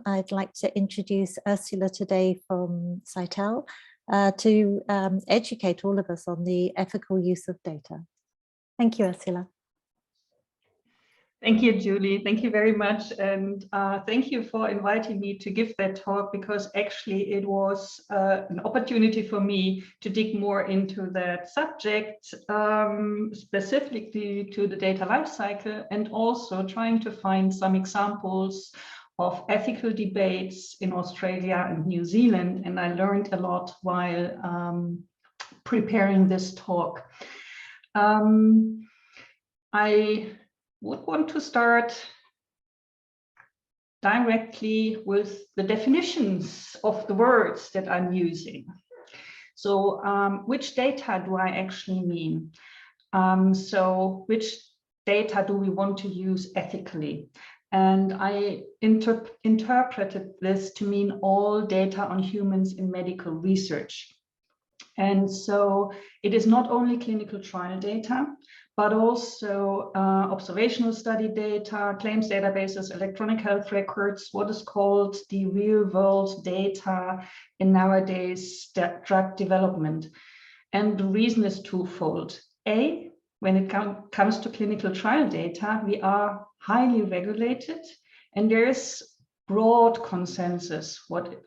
I'd like to introduce Ursula today from CITEL to educate all of us on the ethical use of data. Thank you, Ursula. Thank you, Julie. Thank you very much. And thank you for inviting me to give that talk, because actually it was an opportunity for me to dig more into that subject, specifically to the data lifecycle, and also trying to find some examples of ethical debates in Australia and New Zealand. And I learned a lot while preparing this talk. I would want to start directly with the definitions of the words that I'm using. So which data do I actually mean? So which data do we want to use ethically? And I interpreted this to mean all data on humans in medical research. And so it is not only clinical trial data, but also observational study data, claims databases, electronic health records, what is called the real world data in nowadays drug development. And the reason is twofold. A, when it comes to clinical trial data, we are highly regulated, and there is broad consensus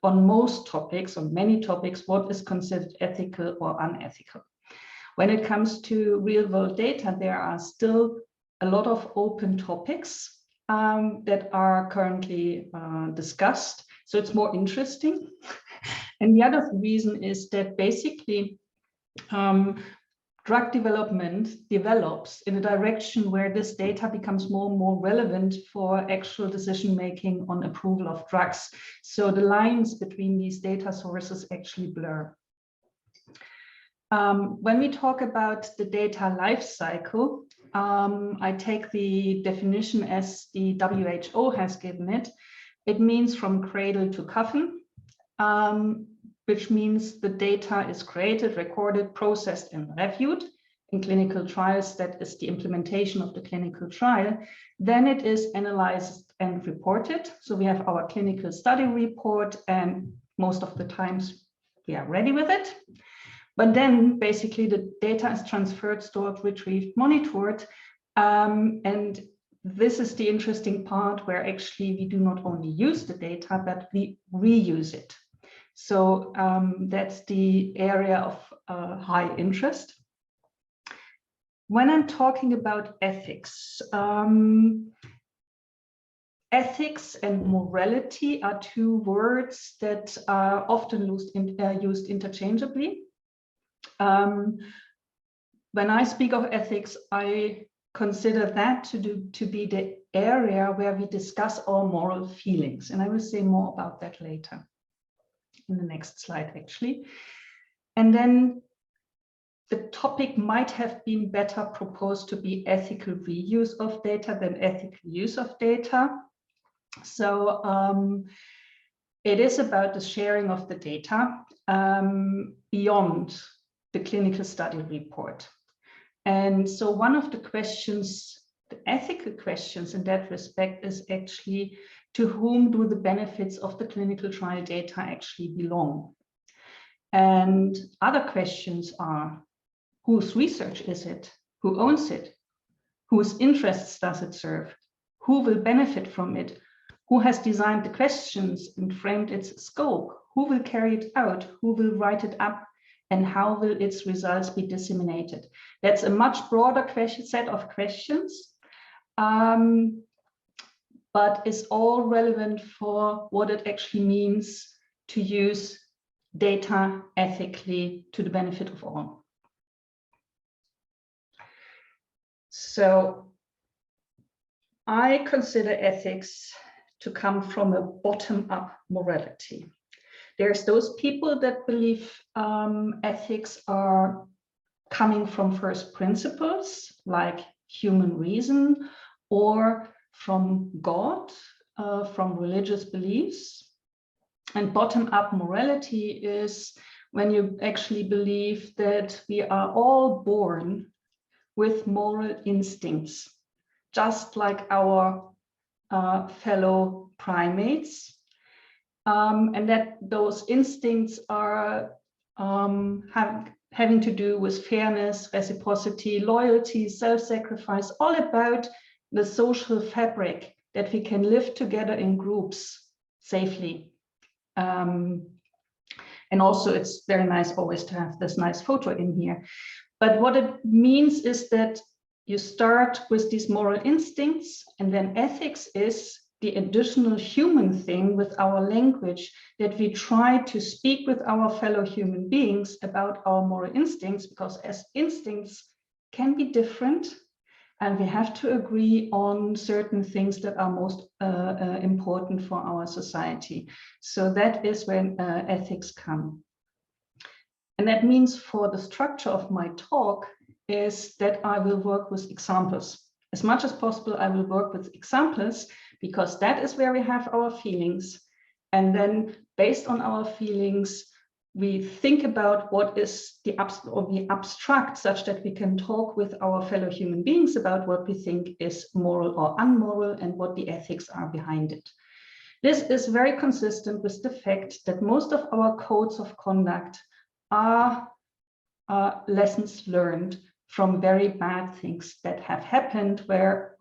on most topics, on many topics, what is considered ethical or unethical. When it comes to real world data, there are still a lot of open topics that are currently discussed. So it's more interesting. And the other reason is that basically drug development develops in a direction where this data becomes more and more relevant for actual decision making on approval of drugs. So the lines between these data sources actually blur. When we talk about the data lifecycle, I take the definition as the WHO has given it. It means from cradle to coffin, which means the data is created, recorded, processed, and reviewed. In clinical trials, that is the implementation of the clinical trial. Then it is analyzed and reported. So we have our clinical study report, and most of the times we are ready with it. But then basically the data is transferred, stored, retrieved, monitored. And this is the interesting part where actually we do not only use the data, but we reuse it. So that's the area of high interest. When I'm talking about ethics, ethics and morality are two words that are often used interchangeably. When I speak of ethics, I consider that to be the area where we discuss our moral feelings. And I will say more about that later in the next slide, actually. And then the topic might have been better proposed to be ethical reuse of data than ethical use of data. So it is about the sharing of the data beyond the clinical study report. And so one of the questions, the ethical questions in that respect, is actually to whom do the benefits of the clinical trial data actually belong? And other questions are, whose research is it? Who owns it? Whose interests does it serve? Who will benefit from it? Who has designed the questions and framed its scope? Who will carry it out? Who will write it up? And how will its results be disseminated? That's a much broader set of questions, but is all relevant for what it actually means to use data ethically to the benefit of all. So I consider ethics to come from a bottom-up morality. There's those people that believe ethics are coming from first principles, like human reason, or from God, from religious beliefs. And bottom-up morality is when you actually believe that we are all born with moral instincts, just like our fellow primates. and that those instincts are having to do with fairness, reciprocity, loyalty, self-sacrifice, all about the social fabric that we can live together in groups safely. And also it's very nice always to have this nice photo in here. But what it means is that you start with these moral instincts, and then ethics is the additional human thing with our language, that we try to speak with our fellow human beings about our moral instincts, because as instincts can be different, and we have to agree on certain things that are most important for our society. So that is when ethics come. And that means for the structure of my talk is that I will work with examples. As much as possible, I will work with examples, because that is where we have our feelings. And then based on our feelings, we think about what is the abstract, such that we can talk with our fellow human beings about what we think is moral or unmoral and what the ethics are behind it. This is very consistent with the fact that most of our codes of conduct are lessons learned from very bad things that have happened, where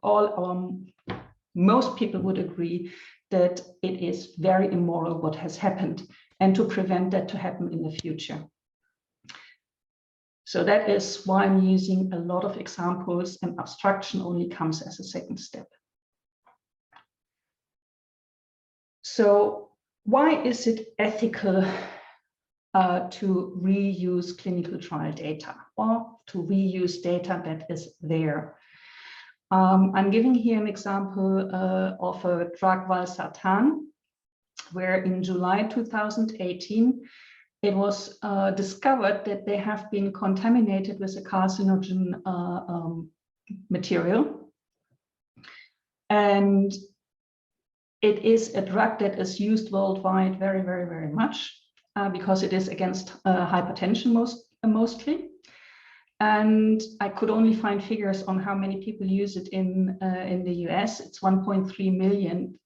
most people would agree that it is very immoral what has happened, and to prevent that to happen in the future. So that is why I'm using a lot of examples, and abstraction only comes as a second step. So why is it ethical to reuse clinical trial data, or to reuse data that is there? I'm giving here an example of a drug valsartan, where in July 2018, it was discovered that they have been contaminated with a carcinogen material. And it is a drug that is used worldwide very, very, very much, because it is against hypertension mostly. And I could only find figures on how many people use it in the US. It's 1.3 million.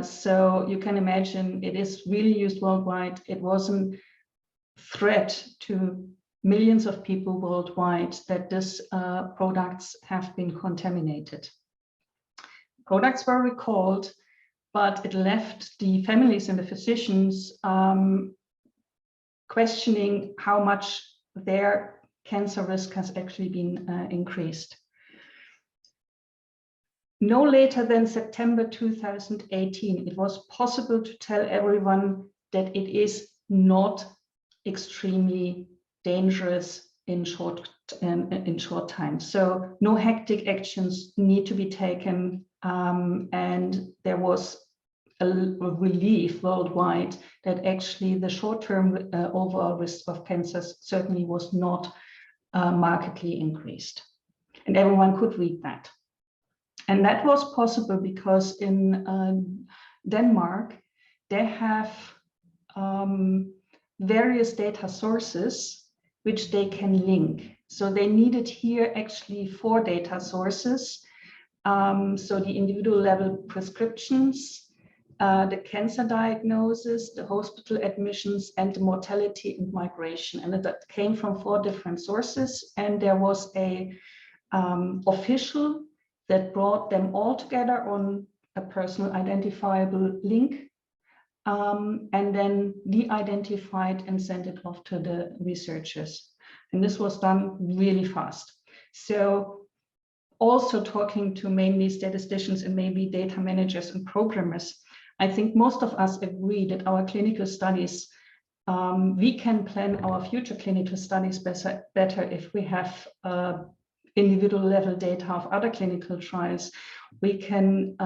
So you can imagine it is really used worldwide. It was a threat to millions of people worldwide that these products have been contaminated. Products were recalled, but it left the families and the physicians questioning how much their cancer risk has actually been increased. No later than September 2018, it was possible to tell everyone that it is not extremely dangerous in short time. So no hectic actions need to be taken, and there was a relief worldwide that actually the short-term overall risk of cancers certainly was not markedly increased. And everyone could read that. And that was possible because in Denmark, they have various data sources which they can link. So they needed here actually 4 data sources. So the individual level prescriptions, the cancer diagnosis, the hospital admissions, and the mortality and migration. And that came from 4 different sources. And there was a official that brought them all together on a personal identifiable link, and then de-identified and sent it off to the researchers. And this was done really fast. So also talking to mainly statisticians and maybe data managers and programmers, I think most of us agree that our clinical studies, we can plan our future clinical studies better if we have individual level data of other clinical trials. We can,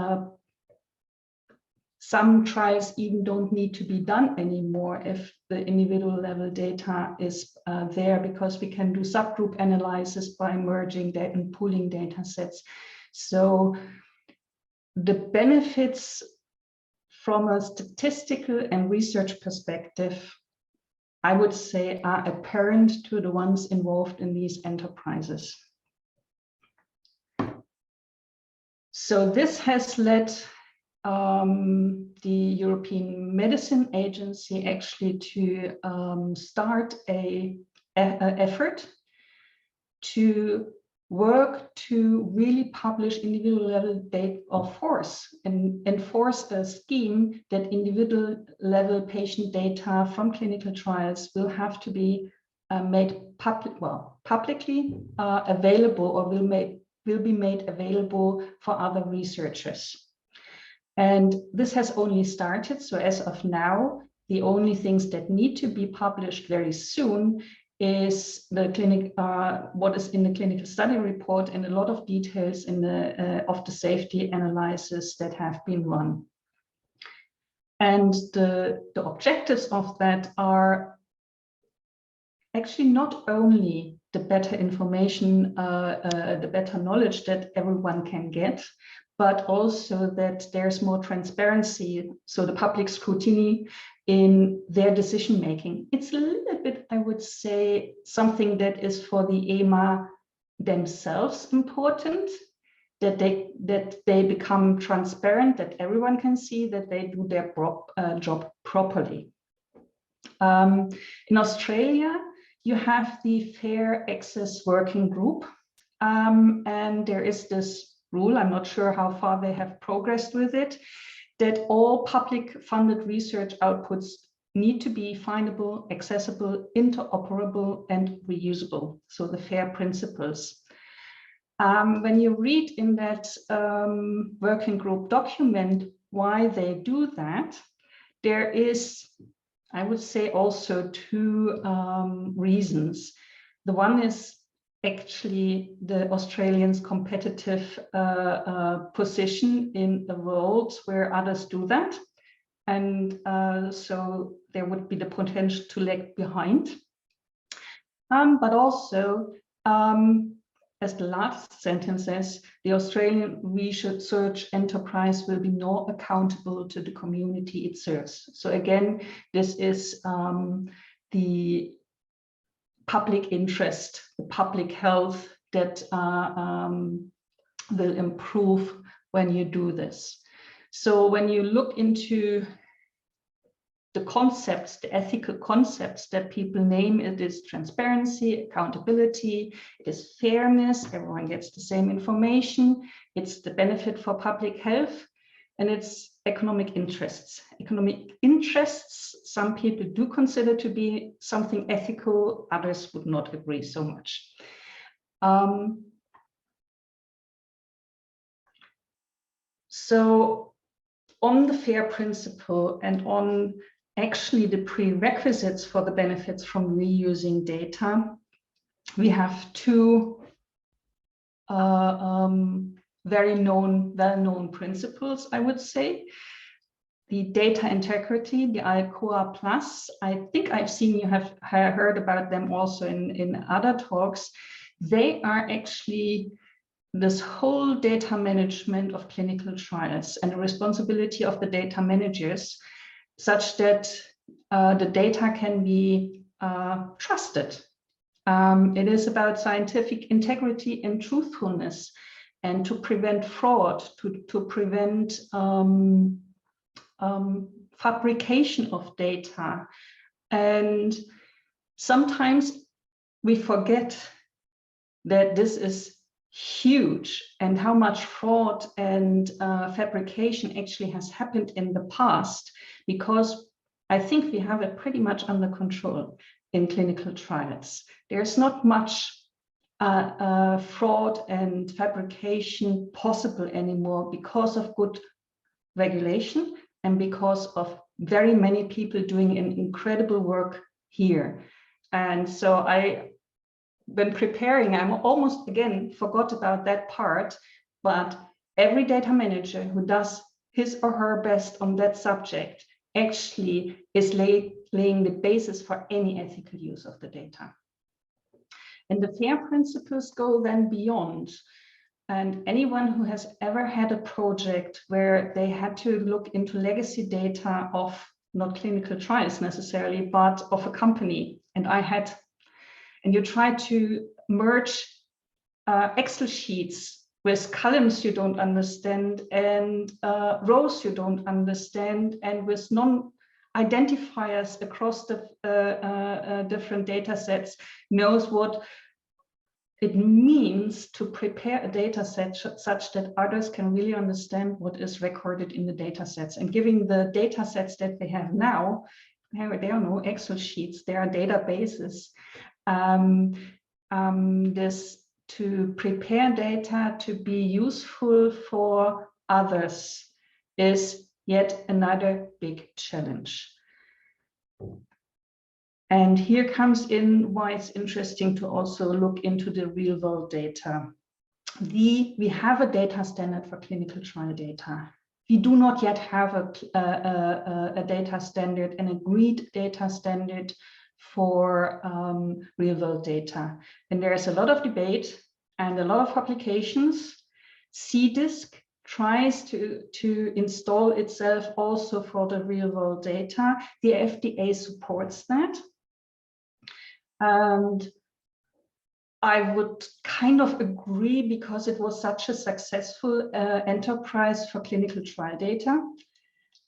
some trials even don't need to be done anymore if the individual level data is there, because we can do subgroup analysis by merging data and pooling data sets. So the benefits from a statistical and research perspective, I would say, are apparent to the ones involved in these enterprises. So this has led the European Medicine Agency actually to start a effort to work to really publish individual level data of force and enforce a scheme that individual level patient data from clinical trials will have to be made publicly available, or will be made available for other researchers. And this has only started. So as of now, the only things that need to be published very soon is the what is in the clinical study report, and a lot of details in the of the safety analysis that have been run. And the objectives of that are actually not only the better information, the better knowledge that everyone can get, but also that there's more transparency, so the public scrutiny in their decision making. It's a little bit, I would say, something that is for the EMA themselves important, that they become transparent, that everyone can see that they do their job properly. In Australia, you have the Fair Access Working Group, and there is this rule, I'm not sure how far they have progressed with it, that all public funded research outputs need to be findable, accessible, interoperable, and reusable. So the FAIR principles. When you read in that working group document why they do that, there is, I would say, also two reasons. The one is actually the Australians' competitive position in the world where others do that. And so there would be the potential to lag behind. But also, as the last sentence says, the Australian research enterprise will be more accountable to the community it serves. So again, this is the public interest, the public health that will improve when you do this. So when you look into the concepts, the ethical concepts that people name, it is transparency, accountability, it is fairness, everyone gets the same information, it's the benefit for public health, and it's economic interests. Economic interests, some people do consider to be something ethical, others would not agree so much. So on the FAIR principle and on actually the prerequisites for the benefits from reusing data, we have two very well-known principles, I would say. The data integrity, the ALCOA Plus, I think I've seen you have heard about them also in other talks. They are actually this whole data management of clinical trials and the responsibility of the data managers, such that the data can be trusted. It is about scientific integrity and truthfulness, and to prevent fraud, to prevent fabrication of data. And sometimes we forget that this is huge, and how much fraud and fabrication actually has happened in the past, because I think we have it pretty much under control in clinical trials. There's not much fraud and fabrication possible anymore because of good regulation and because of very many people doing an incredible work here. And so when preparing, I'm almost again forgot about that part, but every data manager who does his or her best on that subject actually is laying the basis for any ethical use of the data. And the FAIR principles go then beyond. And anyone who has ever had a project where they had to look into legacy data of not clinical trials necessarily, but of a company, and you try to merge Excel sheets with columns you don't understand, and rows you don't understand, and with non-identifiers across the different data sets, knows what it means to prepare a data set such that others can really understand what is recorded in the data sets. And giving the data sets that they have now, there are no Excel sheets, there are databases. This to prepare data to be useful for others is yet another big challenge. And here comes in why it's interesting to also look into the real world data. We have a data standard for clinical trial data. We do not yet have a data standard, an agreed data standard for real world data. And there's a lot of debate and a lot of publications. CDISC tries to install itself also for the real world data. The FDA supports that. And I would kind of agree, because it was such a successful enterprise for clinical trial data.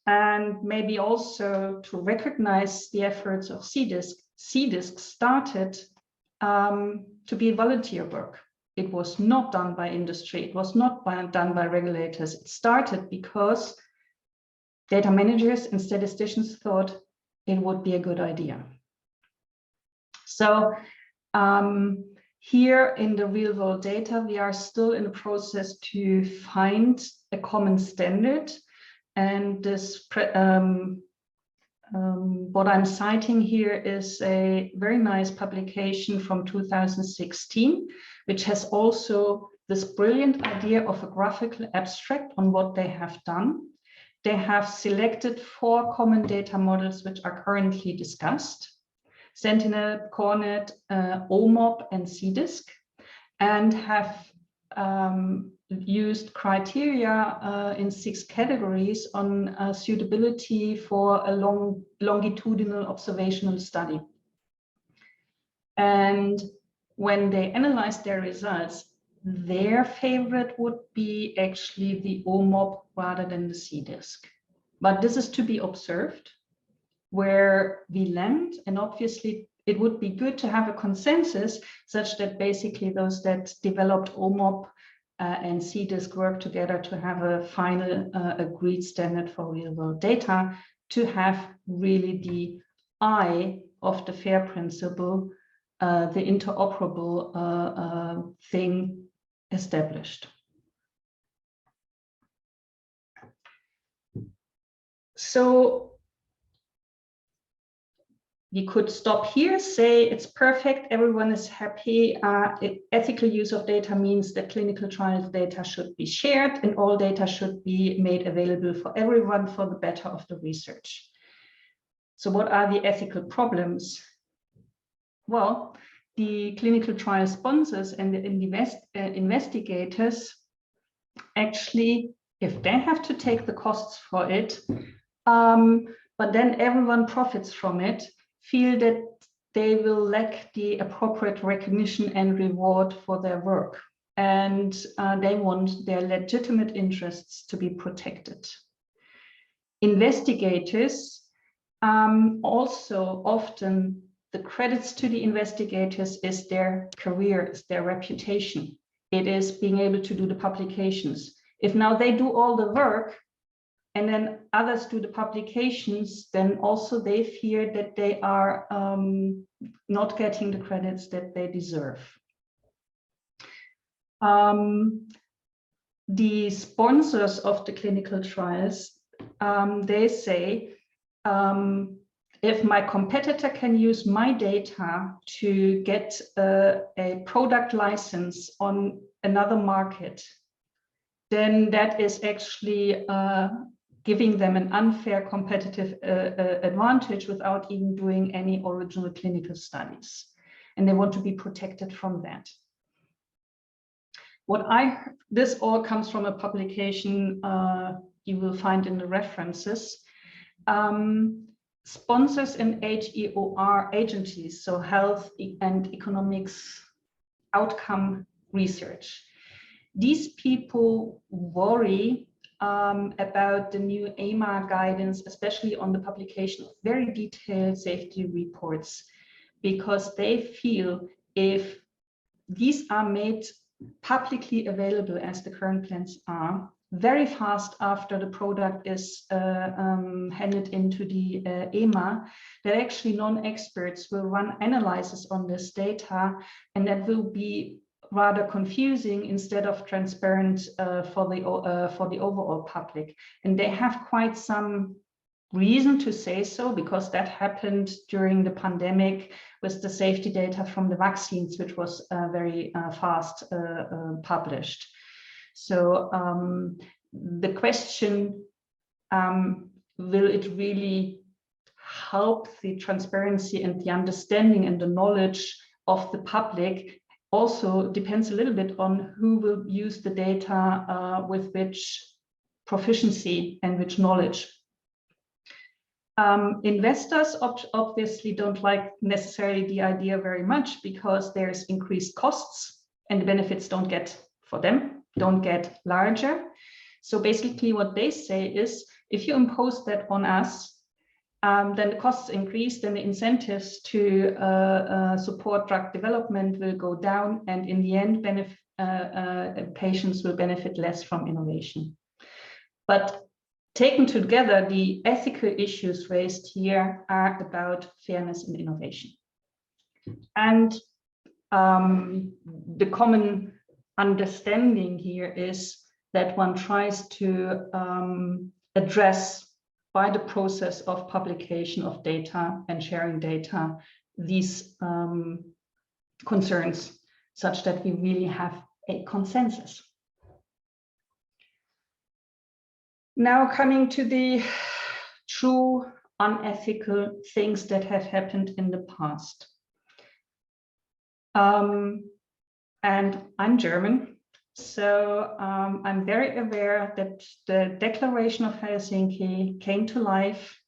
And maybe also to recognize the efforts of CDISC. CDISC started to be volunteer work. It was not done by industry. It was not done by regulators. It started because data managers and statisticians thought it would be a good idea. So here in the real world data, we are still in the process to find a common standard. And this, what I'm citing here is a very nice publication from 2016, which has also this brilliant idea of a graphical abstract on what they have done. They have selected 4 common data models which are currently discussed: Sentinel, CORNET, OMOP, and CDISC, and have used criteria in 6 categories on suitability for a longitudinal observational study. And when they analyzed their results, their favorite would be actually the OMOP rather than the CDISC. But this is to be observed where we land, and obviously it would be good to have a consensus such that basically those that developed OMOP and CDISC work together to have a final agreed standard for real world data, to have really the eye of the FAIR principle, the interoperable thing established. So we could stop here, say it's perfect, everyone is happy. Ethical use of data means that clinical trial data should be shared and all data should be made available for everyone for the better of the research. So what are the ethical problems? Well, the clinical trial sponsors and the investigators, actually, if they have to take the costs for it, but then everyone profits from it, feel that they will lack the appropriate recognition and reward for their work. And they want their legitimate interests to be protected. Investigators, also often the credits to the investigators is their career, is their reputation. It is being able to do the publications. If now they do all the work, and then others do the publications, then also they fear that they are not getting the credits that they deserve. The sponsors of the clinical trials, they say, if my competitor can use my data to get a product license on another market, then that is actually giving them an unfair competitive advantage without even doing any original clinical studies. And they want to be protected from that. This all comes from a publication you will find in the references. Sponsors and HEOR agencies, so health and economics outcome research. these people worry about the new EMA guidance, especially on the publication of very detailed safety reports, because they feel if these are made publicly available, as the current plans are, very fast after the product is handed into the EMA, that actually non-experts will run analysis on this data, and that will be rather confusing instead of transparent for the overall public. And they have quite some reason to say so, because that happened during the pandemic with the safety data from the vaccines, which was very fast published. So the question, will it really help the transparency and the understanding and the knowledge of the public, also depends a little bit on who will use the data with which proficiency and which knowledge. Investors obviously don't like necessarily the idea very much, because there's increased costs and the benefits don't get larger. So basically what they say is, if you impose that on us, then the costs increase, then the incentives to support drug development will go down, and in the end, patients will benefit less from innovation. But taken together, the ethical issues raised here are about fairness and innovation. And the common understanding here is that one tries to address, by the process of publication of data and sharing data, these concerns, such that we really have a consensus. Now coming to the true unethical things that have happened in the past. And I'm German, so I'm very aware that the Declaration of Helsinki came to life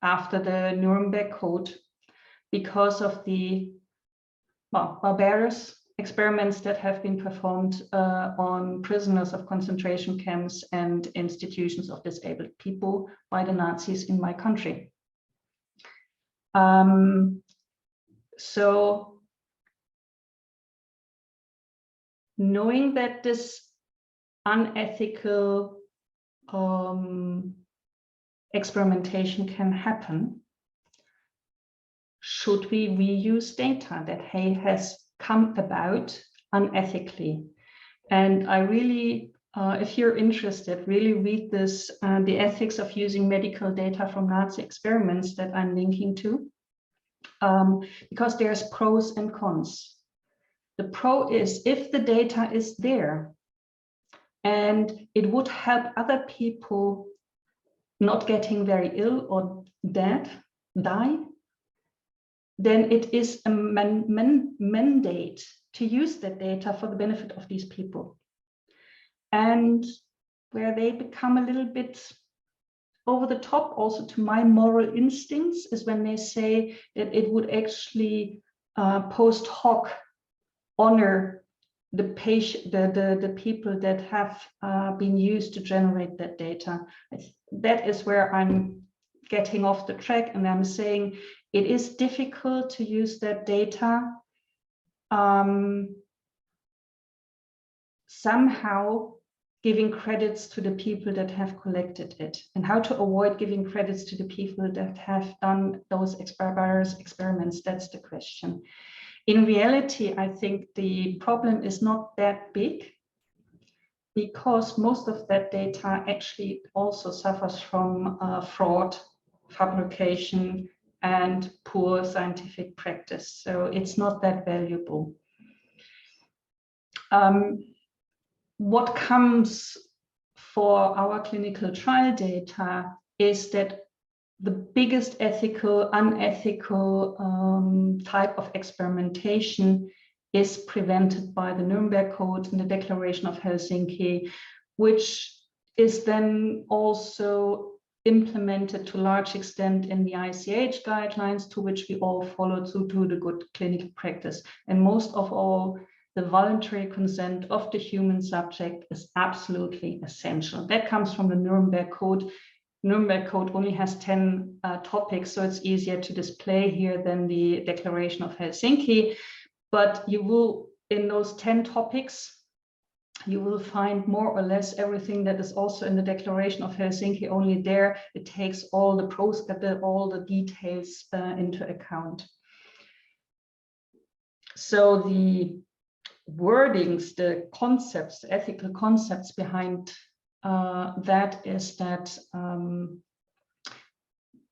after the Nuremberg Code because of the barbarous experiments that have been performed on prisoners of concentration camps and institutions of disabled people by the Nazis in my country. So knowing that this unethical experimentation can happen, should we reuse data that has come about unethically? And I really, if you're interested, really read this, The Ethics of Using Medical Data from Nazi Experiments, that I'm linking to, because there's pros and cons. The pro is, if the data is there and it would help other people not getting very ill or die, then it is a mandate to use that data for the benefit of these people. And where they become a little bit over the top also to my moral instincts is when they say that it would actually post hoc honor the patient, the people that have been used to generate that data. That is where I'm getting off the track, and I'm saying it is difficult to use that data somehow giving credits to the people that have collected it, and how to avoid giving credits to the people that have done those barbarous experiments. That's the question. In reality, I think the problem is not that big, because most of that data actually also suffers from fraud, fabrication, and poor scientific practice. So it's not that valuable. What comes for our clinical trial data is that the biggest ethical, unethical type of experimentation is prevented by the Nuremberg Code and the Declaration of Helsinki, which is then also implemented to a large extent in the ICH guidelines, to which we all follow to do the good clinical practice. And most of all, the voluntary consent of the human subject is absolutely essential. That comes from the Nuremberg Code. Nuremberg Code only has 10 topics, so it's easier to display here than the Declaration of Helsinki. But you will, in those 10 topics, you will find more or less everything that is also in the Declaration of Helsinki, only there it takes all the details into account. So the wordings, the concepts, the ethical concepts behind that is that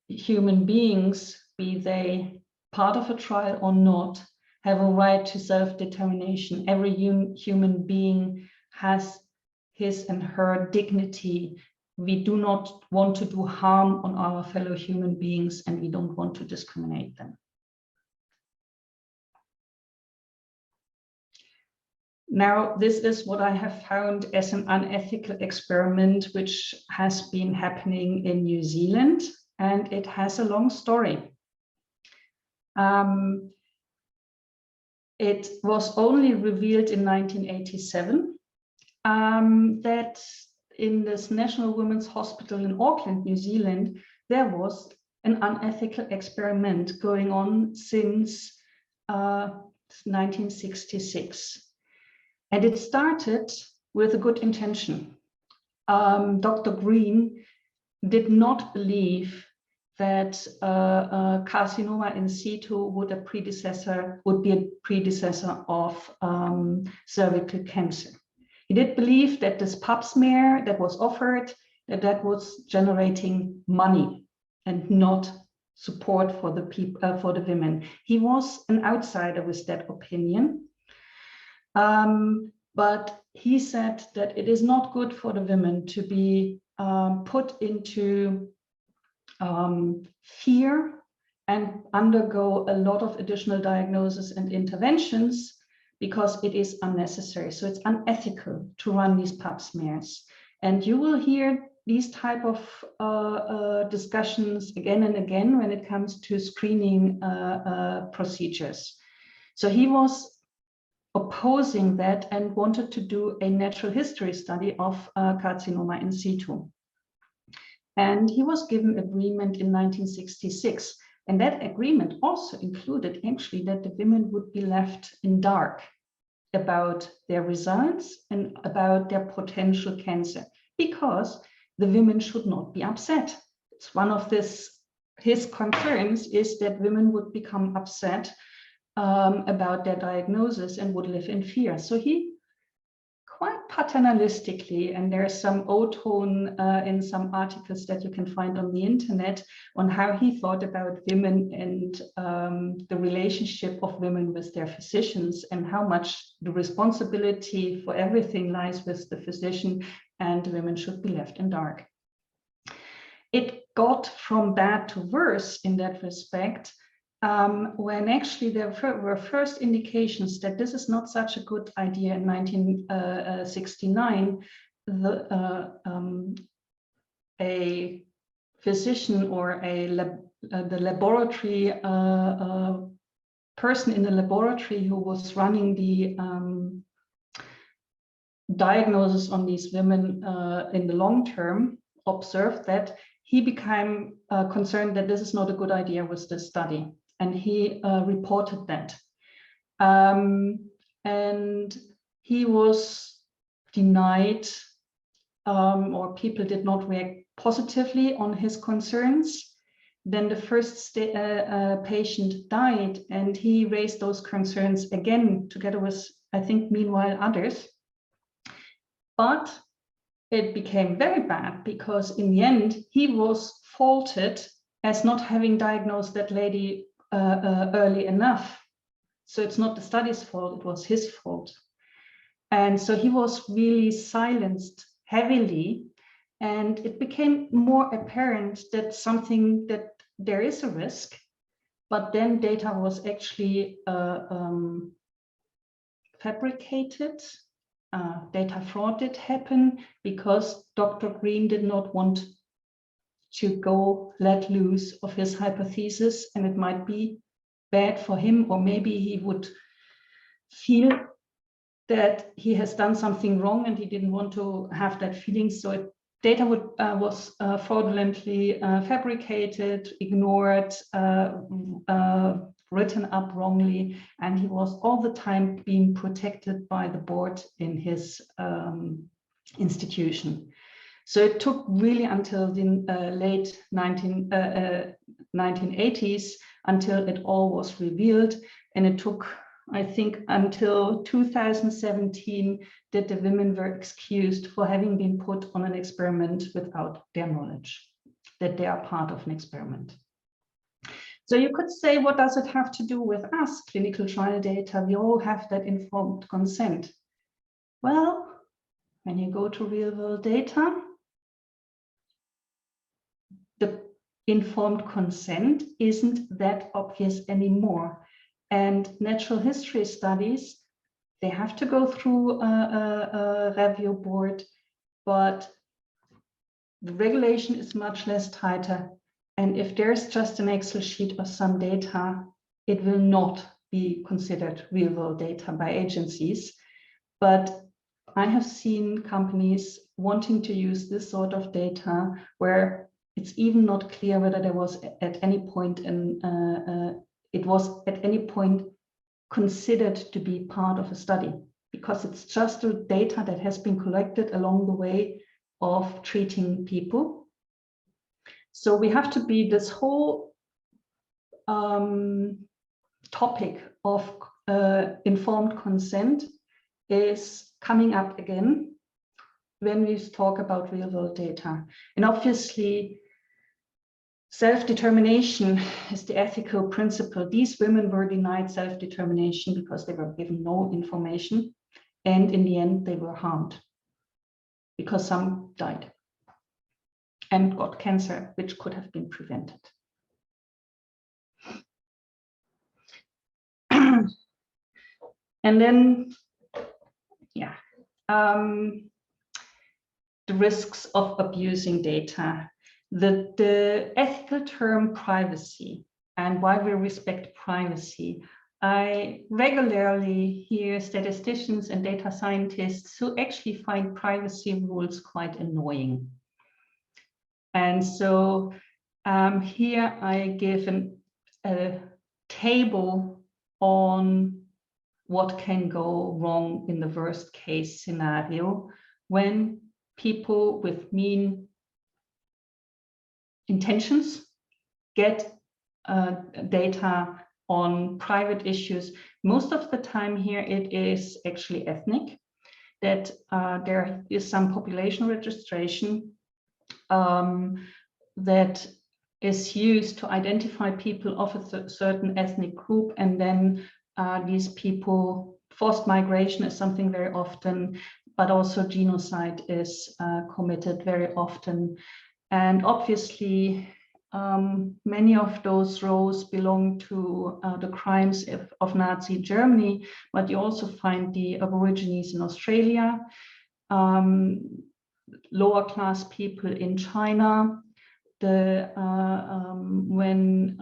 human beings, be they part of a trial or not, have a right to self-determination. Every human being has his and her dignity. We do not want to do harm on our fellow human beings, and we don't want to discriminate them. Now, this is what I have found as an unethical experiment, which has been happening in New Zealand, and it has a long story. It was only revealed in 1987 that in this National Women's Hospital in Auckland, New Zealand, there was an unethical experiment going on since 1966. And it started with a good intention. Dr. Green did not believe that carcinoma in situ would be a predecessor of cervical cancer. He did believe that this pap smear that was offered, that was generating money and not support for the people, for the women. He was an outsider with that opinion. But he said that it is not good for the women to be put into fear and undergo a lot of additional diagnosis and interventions because it is unnecessary. So it's unethical to run these pap smears. And you will hear these type of discussions again and again when it comes to screening procedures. So he was opposing that and wanted to do a natural history study of carcinoma in situ. And he was given agreement in 1966. And that agreement also included actually that the women would be left in dark about their results and about their potential cancer, because the women should not be upset. It's one of his concerns is that women would become upset about their diagnosis and would live in fear. So he quite paternalistically, and there's some O-tone in some articles that you can find on the internet on how he thought about women and the relationship of women with their physicians and how much the responsibility for everything lies with the physician and women should be left in dark. It got from bad to worse in that respect when actually there were first indications that this is not such a good idea. In 1969, a physician or the laboratory person in the laboratory who was running the diagnosis on these women in the long term observed that he became concerned that this is not a good idea with this study. And he reported that. And he was denied, or people did not react positively on his concerns. Then the first patient died, and he raised those concerns again, together with, I think, meanwhile, others. But it became very bad because in the end, he was faulted as not having diagnosed that lady early enough. So it's not the study's fault, it was his fault. And so he was really silenced heavily, and it became more apparent that there is a risk, but then data was actually fabricated. Data fraud did happen because Dr. Green did not want to go let loose of his hypothesis, and it might be bad for him, or maybe he would feel that he has done something wrong and he didn't want to have that feeling. So data was fraudulently fabricated, ignored, written up wrongly, and he was all the time being protected by the board in his institution. So it took really until the late 1980s until it all was revealed, and it took, I think, until 2017 that the women were excused for having been put on an experiment without their knowledge that they are part of an experiment. So you could say, what does it have to do with us, clinical trial data? We all have that informed consent. Well, when you go to real world data, the informed consent isn't that obvious anymore. And natural history studies, they have to go through a review board, but the regulation is much less tighter. And if there's just an Excel sheet of some data, it will not be considered real world data by agencies. But I have seen companies wanting to use this sort of data where it's even not clear whether there was at any point it was at any point considered to be part of a study, because it's just the data that has been collected along the way of treating people. So we have to be, this whole topic of informed consent is coming up again when we talk about real world data. And obviously, self-determination is the ethical principle. These women were denied self-determination because they were given no information. And in the end, they were harmed because some died and got cancer, which could have been prevented. And then, yeah, the risks of abusing data. The ethical term privacy and why we respect privacy. I regularly hear statisticians and data scientists who actually find privacy rules quite annoying. And so here I give a table on what can go wrong in the worst case scenario when people with mean intentions get data on private issues. Most of the time here it is actually ethnic, that there is some population registration that is used to identify people of a certain ethnic group, and then these people, forced migration is something very often, but also genocide is committed very often. And obviously, many of those rows belong to the crimes of Nazi Germany, but you also find the Aborigines in Australia, lower class people in China. When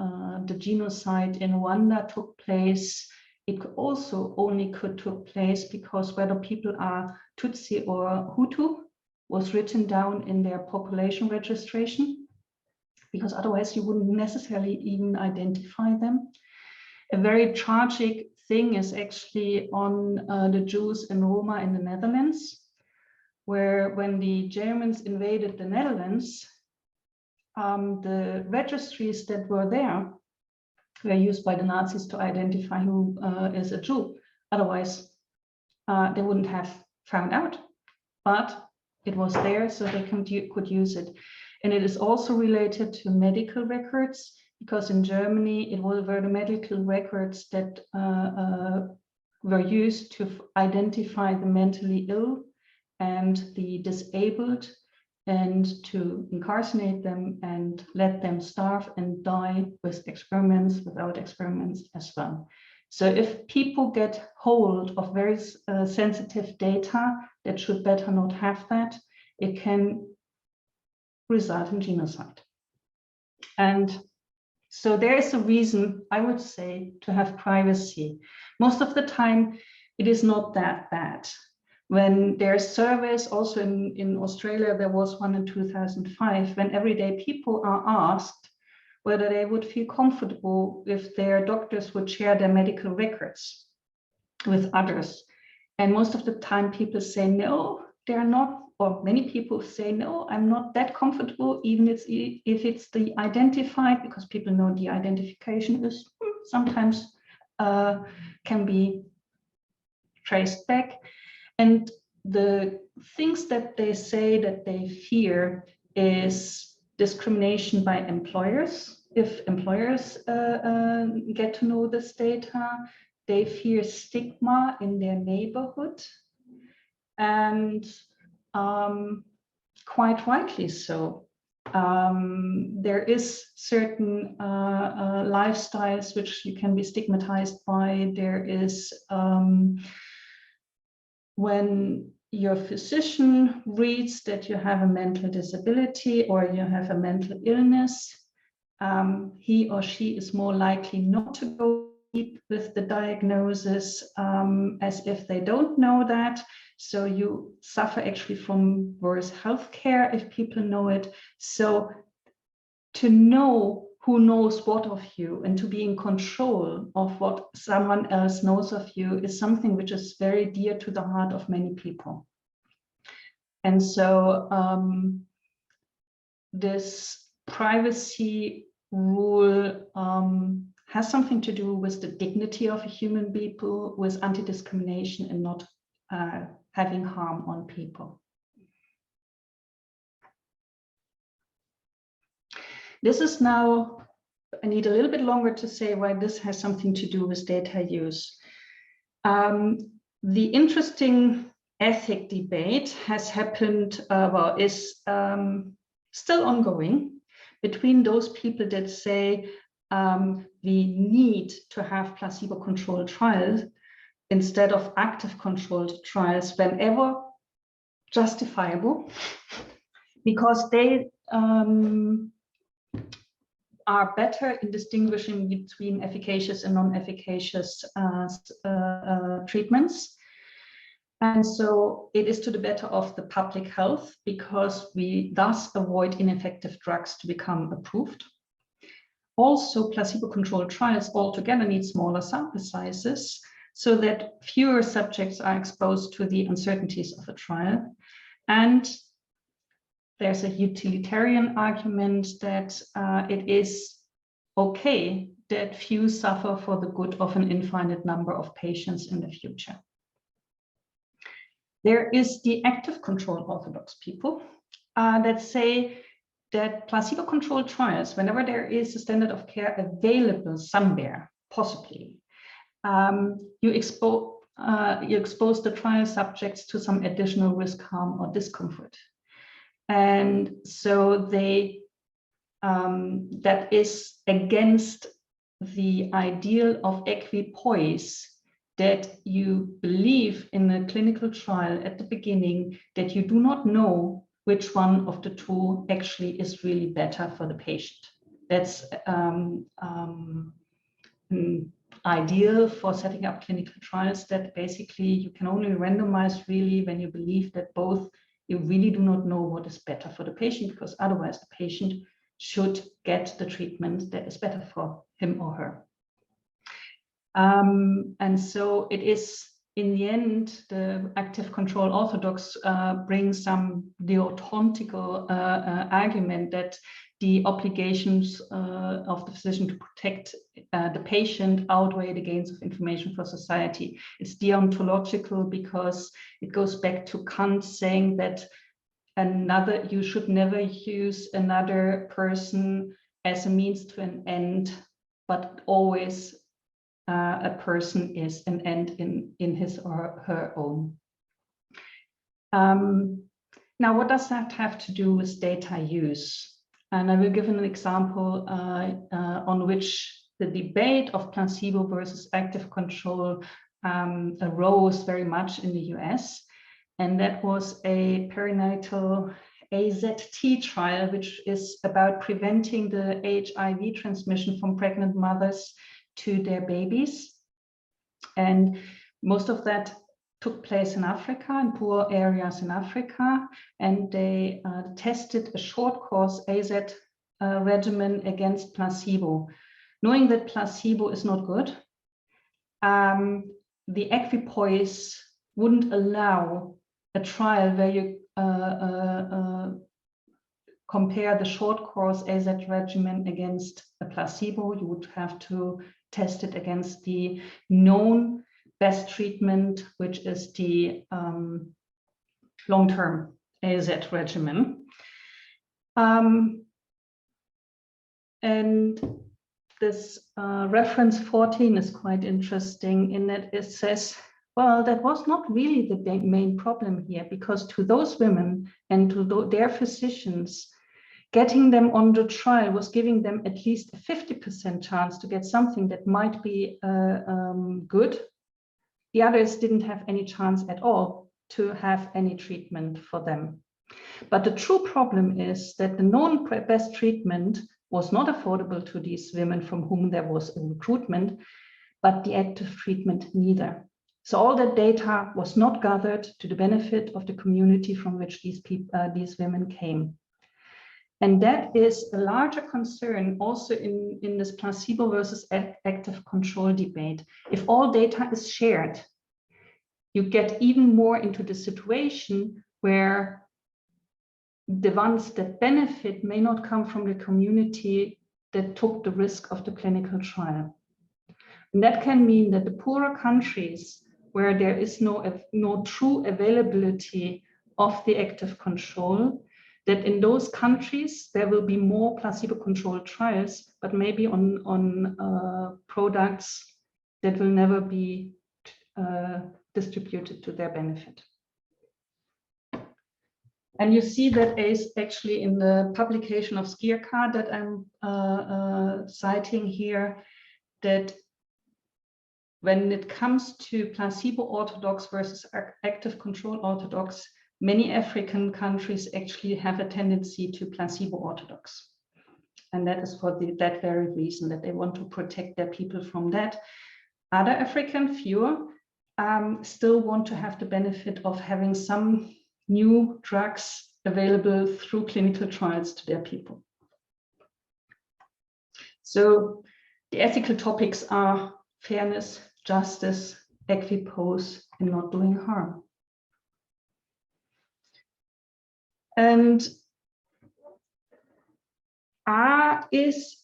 the genocide in Rwanda took place, it also only took place because whether people are Tutsi or Hutu was written down in their population registration, because otherwise you wouldn't necessarily even identify them. A very tragic thing is actually on the Jews and Roma in the Netherlands, where when the Germans invaded the Netherlands, the registries that were there were used by the Nazis to identify who is a Jew. Otherwise, they wouldn't have found out, but it was there, so they could use it. And it is also related to medical records, because in Germany, it were the medical records that were used to identify the mentally ill and the disabled, and to incarcerate them and let them starve and die with experiments, without experiments as well. So if people get hold of very sensitive data that should better not have that, it can result in genocide. And so there is a reason, I would say, to have privacy. Most of the time, it is not that bad. When there's surveys, also in Australia, there was one in 2005, when everyday people are asked whether they would feel comfortable if their doctors would share their medical records with others. And most of the time people say no, they're not, or many people say no, I'm not that comfortable, even if it's the identified, because people know the identification is sometimes can be traced back. And the things that they say that they fear is discrimination by employers. If employers get to know this data, they fear stigma in their neighborhood, and quite rightly so. There is certain lifestyles which you can be stigmatized by. There is when your physician reads that you have a mental disability or you have a mental illness, he or she is more likely not to go deep with the diagnosis, as if they don't know that. So you suffer actually from worse healthcare if people know it. So to know who knows what of you and to be in control of what someone else knows of you is something which is very dear to the heart of many people. And so this privacy rule has something to do with the dignity of a human being, with anti-discrimination and not having harm on people. This is now, I need a little bit longer to say why this has something to do with data use. The interesting ethic debate has happened, is still ongoing between those people that say we need to have placebo-controlled trials instead of active controlled trials whenever justifiable, because they are better in distinguishing between efficacious and non-efficacious treatments. And so it is to the better of the public health, because we thus avoid ineffective drugs to become approved. Also, placebo-controlled trials altogether need smaller sample sizes so that fewer subjects are exposed to the uncertainties of a trial. And there's a utilitarian argument that it is okay that few suffer for the good of an infinite number of patients in the future. There is the active control orthodox people that say that placebo-controlled trials, whenever there is a standard of care available somewhere, possibly, you expose the trial subjects to some additional risk, harm, or discomfort. And so they, that is against the ideal of equipoise, that you believe in a clinical trial at the beginning that you do not know which one of the two actually is really better for the patient. That's ideal for setting up clinical trials, that basically you can only randomize really when you believe that both you really do not know what is better for the patient, because otherwise the patient should get the treatment that is better for him or her. And so it is, in the end, the active control orthodox brings some deontological argument that the obligations of the physician to protect the patient outweigh the gains of information for society. It's deontological because it goes back to Kant saying that you should never use another person as a means to an end, but always a person is an end in his or her own. Now, what does that have to do with data use? And I will give an example on which the debate of placebo versus active control arose very much in the US. And that was a perinatal AZT trial, which is about preventing the HIV transmission from pregnant mothers to their babies. And most of that took place in Africa, in poor areas in Africa, and they tested a short course AZ regimen against placebo, knowing that placebo is not good. The equipoise wouldn't allow a trial where you compare the short course AZ regimen against a placebo. You would have to test it against the known best treatment, which is the long-term AZ regimen. And this reference 14 is quite interesting in that it says, well, that was not really the main problem here, because to those women and to their physicians, getting them on the trial was giving them at least a 50% chance to get something that might be good. The others didn't have any chance at all to have any treatment for them. But the true problem is that the known best treatment was not affordable to these women from whom there was a recruitment, but the active treatment neither. So all that data was not gathered to the benefit of the community from which these women came. And that is a larger concern also in this placebo versus active control debate. If all data is shared, you get even more into the situation where the ones that benefit may not come from the community that took the risk of the clinical trial. And that can mean that the poorer countries where there is no true availability of the active control, that in those countries there will be more placebo-controlled trials, but maybe on products that will never be distributed to their benefit. And you see that is actually in the publication of Skierka that I'm citing here, that when it comes to placebo orthodox versus active control orthodox, many African countries actually have a tendency to placebo orthodox. And that is for that very reason, that they want to protect their people from that. Other African, fewer, still want to have the benefit of having some new drugs available through clinical trials to their people. So the ethical topics are fairness, justice, equipoise, and not doing harm. And is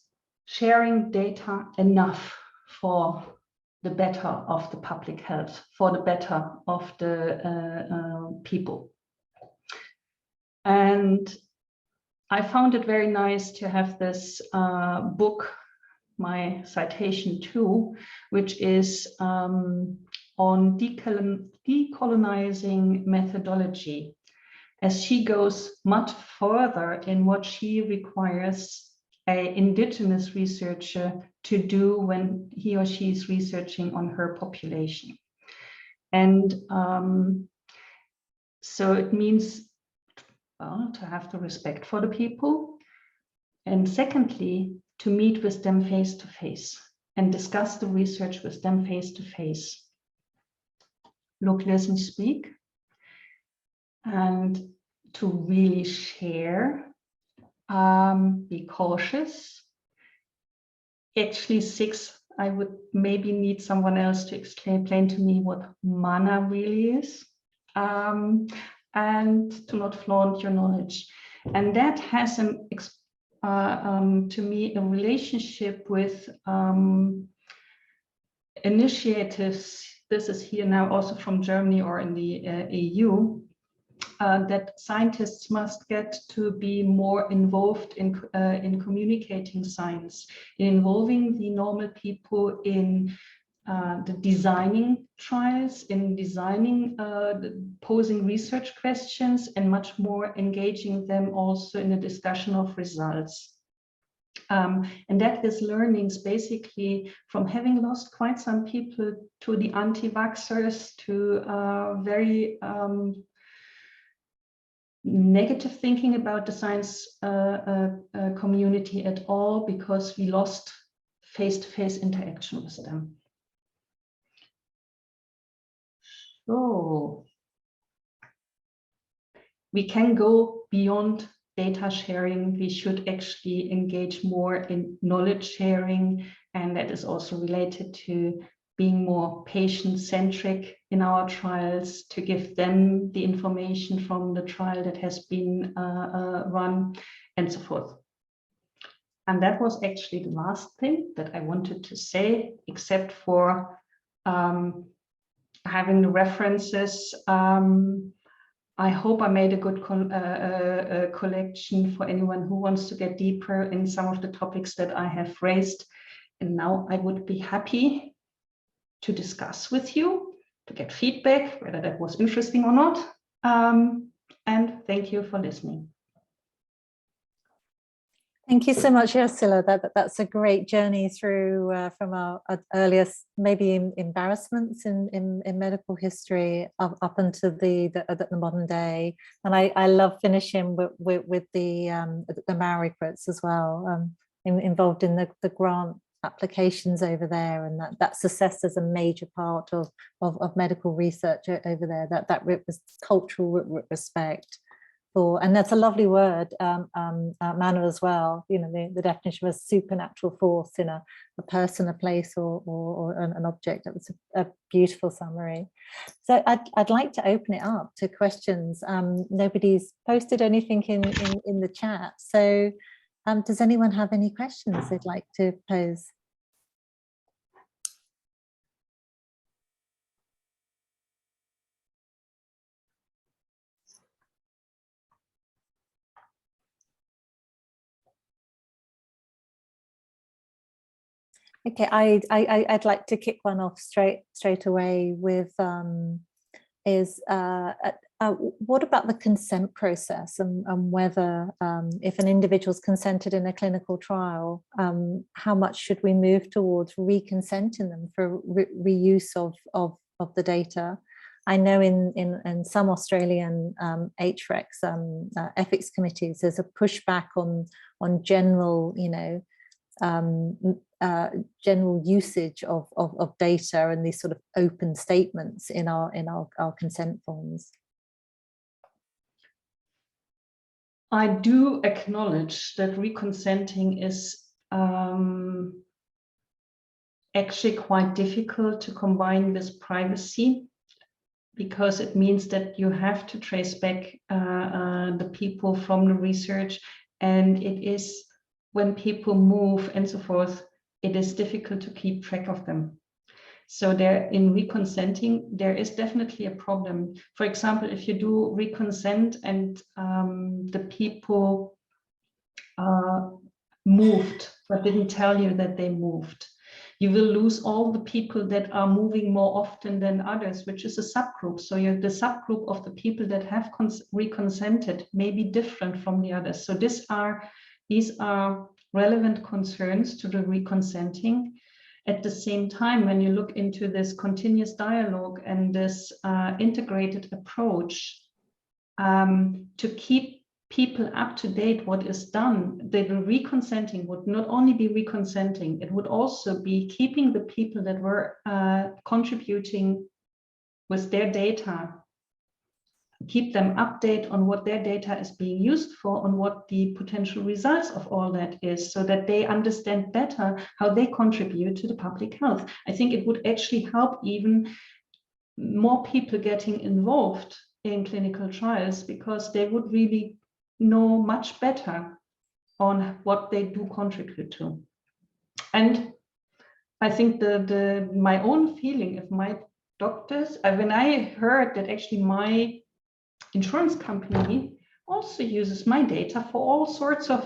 sharing data enough for the better of the public health, for the better of the people? And I found it very nice to have this book, my citation too, which is on decolonizing methodology, as she goes much further in what she requires an indigenous researcher to do when he or she is researching on her population. And so it means, well, to have the respect for the people. And secondly, to meet with them face to face and discuss the research with them face to face. Look, listen, speak. And to really share, be cautious. Actually, 6, I would maybe need someone else to explain to me what mana really is, and to not flaunt your knowledge. And that has to me a relationship with initiatives. This is here now also from Germany or in the EU, that scientists must get to be more involved in communicating science, involving the normal people in the designing trials, in designing, posing research questions, and much more engaging them also in the discussion of results. And that is learnings basically from having lost quite some people to the anti-vaxxers, to very negative thinking about the science community at all, because we lost face-to-face interaction with them. So we can go beyond data sharing. We should actually engage more in knowledge sharing, and that is also related to being more patient-centric in our trials, to give them the information from the trial that has been run, and so forth. And that was actually the last thing that I wanted to say, except for having the references. I hope I made a good collection for anyone who wants to get deeper in some of the topics that I have raised. And now I would be happy to discuss with you, to get feedback, whether that was interesting or not. And thank you for listening. Thank you so much, Ursula. That's a great journey through from our earliest, maybe embarrassments in medical history up into the modern day. And I love finishing with the Maori quotes as well, involved in the grant applications over there, and that's assessed as a major part of medical research over there. That cultural respect. And that's a lovely word, manner as well. You know, the definition of a supernatural force in a person, a place, or an object. That was a beautiful summary. So I'd like to open it up to questions. Nobody's posted anything in the chat. So does anyone have any questions they'd like to pose? Okay, I'd like to kick one off straight away with what about the consent process, and whether if an individual's consented in a clinical trial, how much should we move towards reconsenting them for reuse of the data? I know in some Australian HRECs ethics committees, there's a pushback on general, you know, general usage of data and these sort of open statements in our consent forms. I do acknowledge that reconsenting is actually quite difficult to combine with privacy, because it means that you have to trace back the people from the research, and it is when people move and so forth, it is difficult to keep track of them. So there, in reconsenting, there is definitely a problem. For example, if you do reconsent and the people moved but didn't tell you that they moved, you will lose all the people that are moving more often than others, which is a subgroup. So the subgroup of the people that have reconsented may be different from the others. So these are relevant concerns to the reconsenting. At the same time, when you look into this continuous dialogue and this integrated approach to keep people up to date what is done, the reconsenting would not only be reconsenting, it would also be keeping the people that were contributing with their data, keep them update on what their data is being used for, on what the potential results of all that is, so that they understand better how they contribute to the public health. I think it would actually help even more people getting involved in clinical trials, because they would really know much better on what they do contribute to. And I think my own feeling, if my doctors, when I heard that actually my insurance company also uses my data for all sorts of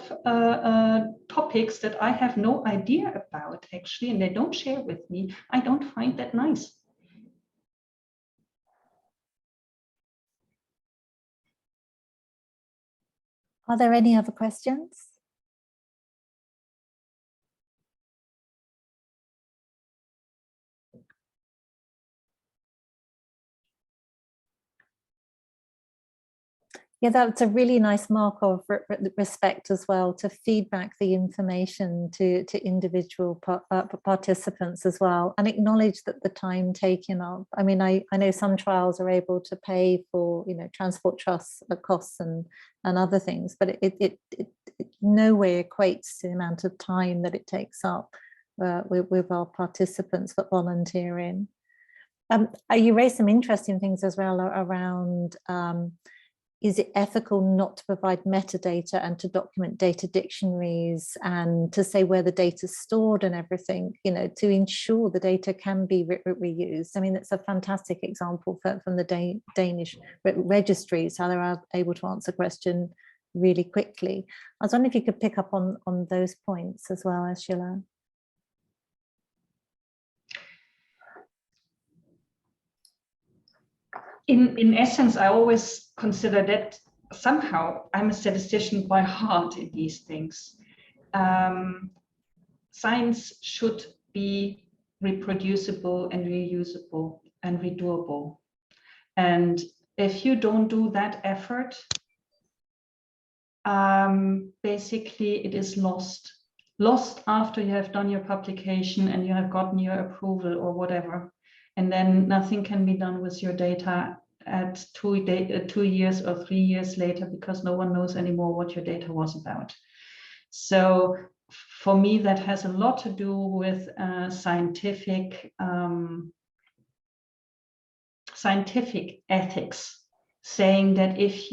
topics that I have no idea about actually, and they don't share with me, I don't find that nice. Are there any other questions? Yeah, that's a really nice mark of respect as well, to feedback the information to individual participants as well, and acknowledge that the time taken up. I mean, I know some trials are able to pay for, you know, transport costs and other things, but it no way equates to the amount of time that it takes up with our participants for volunteering. You raised some interesting things as well around is it ethical not to provide metadata and to document data dictionaries and to say where the data is stored and everything, you know, to ensure the data can be reused? I mean, it's a fantastic example from the Danish registries, how they're able to answer question really quickly. I was wondering if you could pick up on those points as well, Ursula. In essence, I always consider that somehow I'm a statistician by heart in these things. Science should be reproducible and reusable and redoable. And if you don't do that effort, basically it is lost. Lost after you have done your publication and you have gotten your approval or whatever. And then nothing can be done with your data at 2 years or 3 years later, because no one knows anymore what your data was about. So for me, that has a lot to do with scientific ethics, saying that if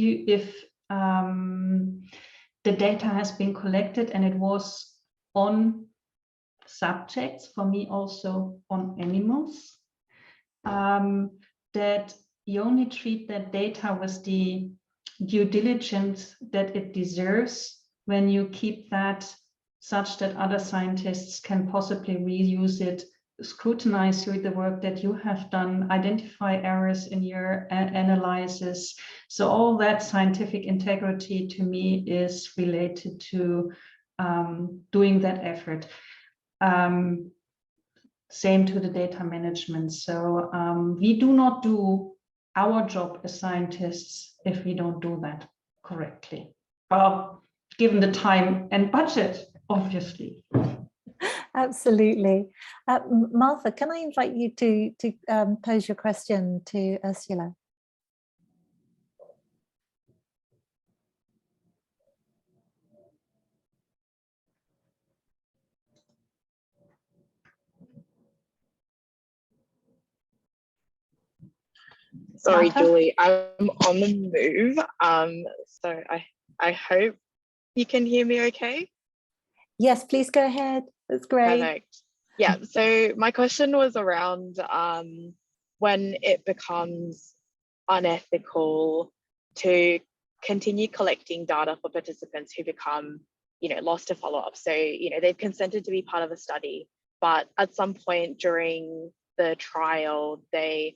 the data has been collected and it was on subjects, for me also on animals, that you only treat that data with the due diligence that it deserves when you keep that such that other scientists can possibly reuse it, scrutinize the work that you have done, identify errors in your analysis. So all that scientific integrity to me is related to doing that effort. Same to the data management. So we do not do our job as scientists if we don't do that correctly. Well, given the time and budget, obviously. Absolutely. Martha, can I invite you to pose your question to Ursula? Sorry, Martha? Julie, I'm on the move. So I hope you can hear me okay? Yes, please go ahead. That's great. Perfect. Yeah, so my question was around when it becomes unethical to continue collecting data for participants who become, lost to follow-up. So, they've consented to be part of a study, but at some point during the trial, they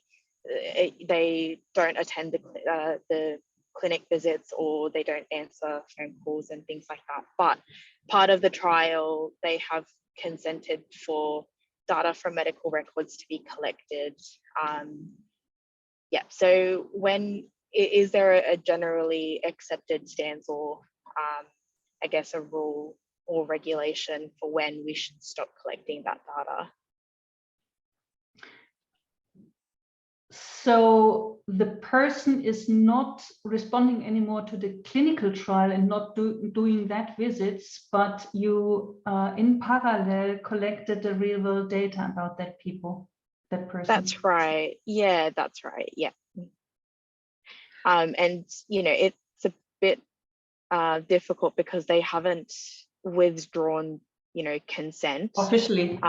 don't attend the clinic visits, or they don't answer phone calls and things like that. But part of the trial, they have consented for data from medical records to be collected. So when is there a generally accepted stance, or I guess a rule or regulation for when we should stop collecting that data? So the person is not responding anymore to the clinical trial and not doing that visits, but you in parallel collected the real world data about that person. That's right. Yeah, that's right. Yeah. And it's a bit difficult because they haven't withdrawn, consent officially.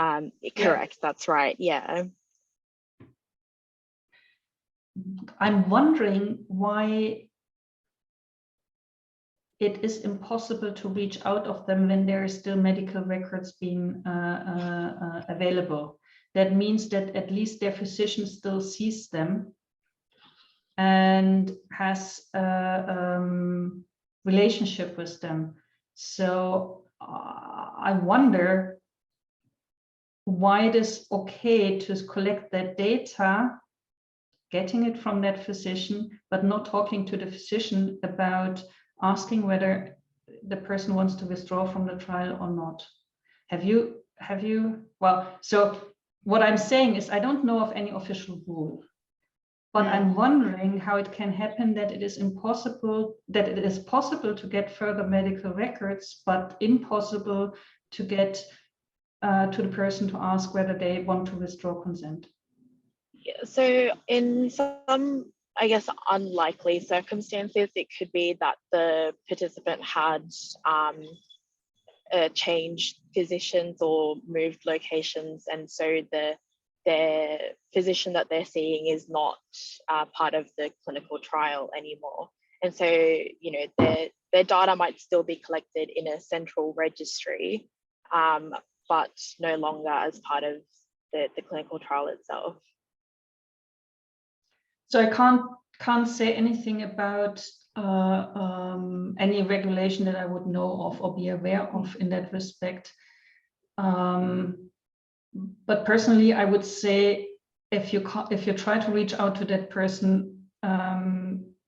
Correct. That's right. Yeah. I'm wondering why it is impossible to reach out of them when there are still medical records being available. That means that at least their physician still sees them and has a relationship with them. So I wonder why it is okay to collect that data, getting it from that physician, but not talking to the physician about asking whether the person wants to withdraw from the trial or not. Have you, well, so what I'm saying is I don't know of any official rule, but I'm wondering how it can happen that it is possible to get further medical records, but impossible to get to the person to ask whether they want to withdraw consent. Yeah, so in some, I guess, unlikely circumstances, it could be that the participant had changed physicians or moved locations, and so their physician that they're seeing is not part of the clinical trial anymore. And so, you know, their data might still be collected in a central registry, but no longer as part of the clinical trial itself. So I can't say anything about any regulation that I would know of or be aware of in that respect. But personally, I would say if you try to reach out to that person,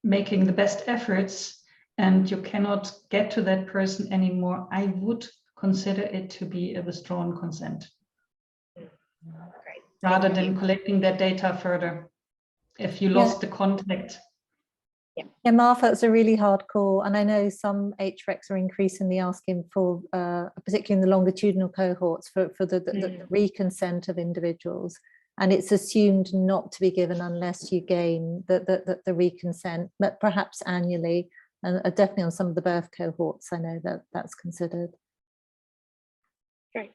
making the best efforts, and you cannot get to that person anymore, I would consider it to be a withdrawn consent, Great. rather than collecting that data further. If you lost the contact. Yeah, Martha, it's a really hard call. And I know some HRECs are increasingly asking for, particularly in the longitudinal cohorts, for the reconsent of individuals. And it's assumed not to be given unless you gain the reconsent, but perhaps annually. And definitely on some of the birth cohorts, I know that that's considered. Great.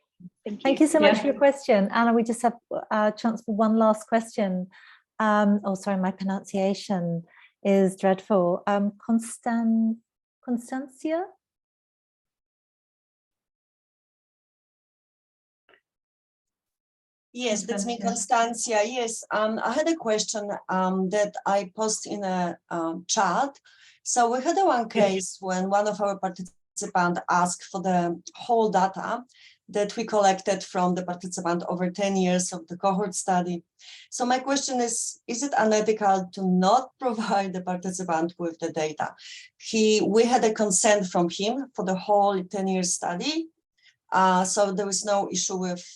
Thank you so much for your question. Anna, we just have a chance for one last question. Oh, sorry, my pronunciation is dreadful. Constancia? Yes, that's me, Constancia. Yes, I had a question that I posted in a chat. So we had one case when one of our participants asked for the whole data that we collected from the participant over 10 years of the cohort study. So my question is it unethical to not provide the participant with the data? We had a consent from him for the whole 10-year study. So there was no issue with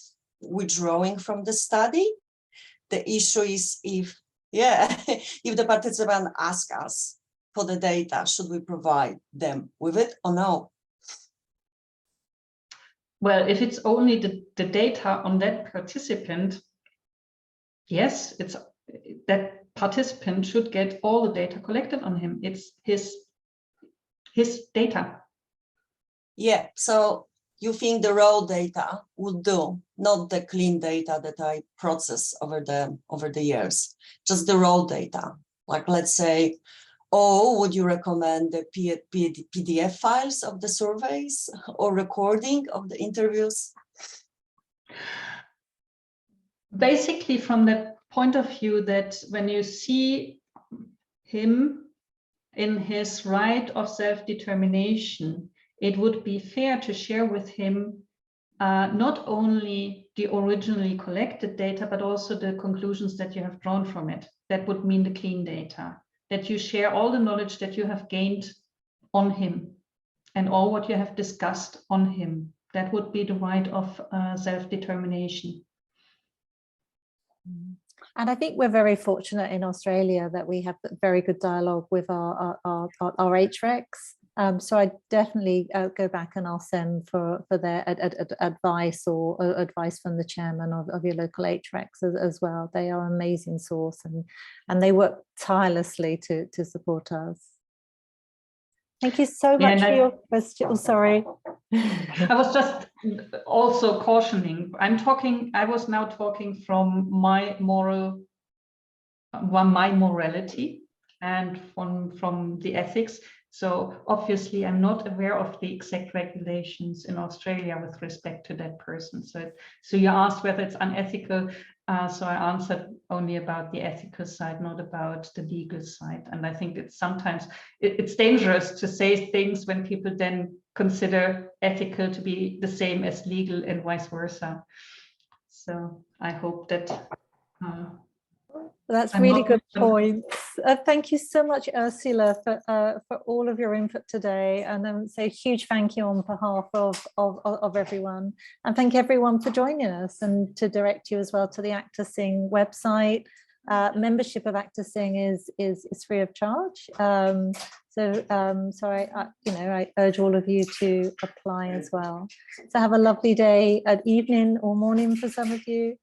withdrawing from the study. The issue is if the participant asks us for the data, should we provide them with it or no? Well, if it's only the data on that participant, yes, it's that participant should get all the data collected on him. It's his data. Yeah, so you think the raw data will do, not the clean data that I process over the years, just the raw data. Like, let's say, would you recommend the PDF files of the surveys or recording of the interviews? Basically, from the point of view that when you see him in his right of self-determination, it would be fair to share with him not only the originally collected data, but also the conclusions that you have drawn from it. That would mean the clean data, that you share all the knowledge that you have gained on him and all what you have discussed on him. That would be the right of self-determination. And I think we're very fortunate in Australia that we have very good dialogue with our HRECs. So I definitely go back and ask them for their advice or advice from the chairman of your local HRECs as well. They are an amazing source and they work tirelessly to support us. Thank you so much for your question. Oh, sorry. I was just also cautioning. I was now talking from my morality and from the ethics. So obviously I'm not aware of the exact regulations in Australia with respect to that person. So you asked whether it's unethical. So I answered only about the ethical side, not about the legal side. And I think it's sometimes it's dangerous to say things when people then consider ethical to be the same as legal and vice versa. So I hope that That's I'm really not- good points. Thank you so much, Ursula, for all of your input today. And say a huge thank you on behalf of everyone. And thank everyone for joining us, and to direct you as well to the ActorSing website. Membership of ActorSing is free of charge. So I urge all of you to apply as well. So have a lovely day, an evening or morning for some of you.